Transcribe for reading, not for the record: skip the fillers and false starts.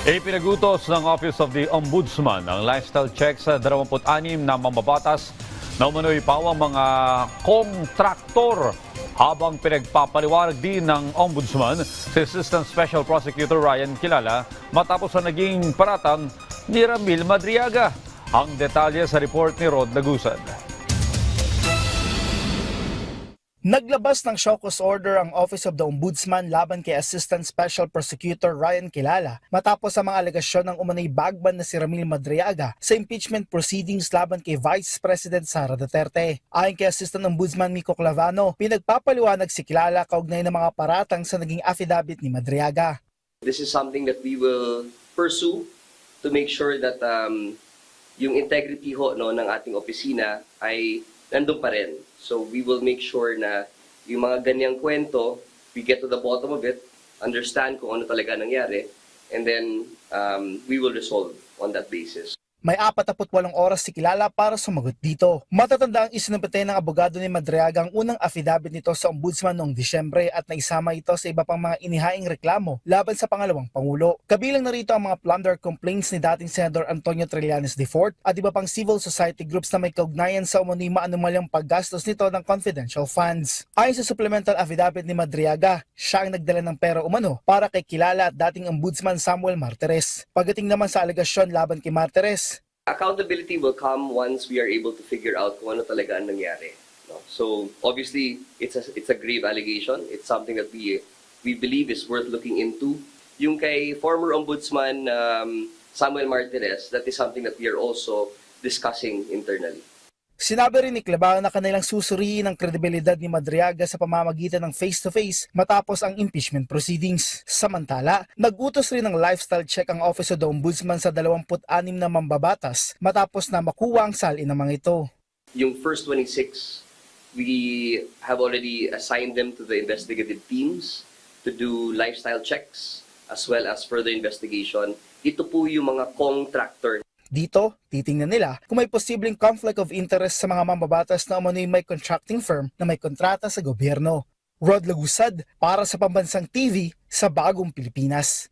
Ipinagutos ng Office of the Ombudsman ang lifestyle check sa 26 na mambabatas na umano'y pawang mga kontraktor. Habang pinagpapaliwanag din ng Ombudsman si Assistant Special Prosecutor Ryan Kilala matapos na naging paratang ni Ramil Madriaga. Ang detalye sa report ni Rod Lagusad. Naglabas ng show cause order ang Office of the Ombudsman laban kay Assistant Special Prosecutor Ryan Kilala matapos ang mga alegasyon ng umano'y bagban na si Ramil Madriaga sa impeachment proceedings laban kay Vice President Sara Duterte. Ayon kay Assistant Ombudsman Miko Clavano, pinagpapaliwanag si Kilala kaugnay ng mga paratang sa naging affidavit ni Madriaga. This is something that we will pursue to make sure that yung integrity ng ating opisina ay nandun pa rin. So we will make sure na yung mga ganyang kwento, we get to the bottom of it, understand kung ano talaga nangyari, and then we will resolve on that basis. May 48 oras si Kilala para sumagot dito. Matatanda ang isinampatay ng abogado ni Madriaga ang unang affidavit nito sa Ombudsman noong Disyembre at naisama ito sa iba pang mga inihaing reklamo laban sa pangalawang Pangulo. Kabilang na rito ang mga plunder complaints ni dating Senador Antonio Trillanes IV at iba pang civil society groups na may kaugnayan sa umano'y maanumalyang paggastos nito ng confidential funds. Ayon sa supplemental affidavit ni Madriaga, siya ang nagdala ng pera umano para kay Kilala at dating Ombudsman Samuel Martires. Pagdating naman sa alegasyon laban kay Martires, Accountability will come once we are able to figure out kung ano talaga ang nangyari. No? So obviously, it's a grave allegation. It's something that we believe is worth looking into. Yung kay former Ombudsman Samuel Martires, that is something that we are also discussing internally. sinabi rin ni Clavano na kanilang susuriin ang kredibilidad ni Madriaga sa pamamagitan ng face-to-face matapos ang impeachment proceedings. Samantala, nag-utos rin ng lifestyle check ang Office of the Ombudsman sa 26 na mambabatas matapos na makuha ang salin ng mga ito. Yung first 26, we have already assigned them to the investigative teams to do lifestyle checks as well as further investigation. Ito po yung mga contractor. Dito, titingnan nila kung may posibleng conflict of interest sa mga mambabatas na umano'y may contracting firm na may kontrata sa gobyerno. Rod Lagusad para sa Pambansang TV sa Bagong Pilipinas.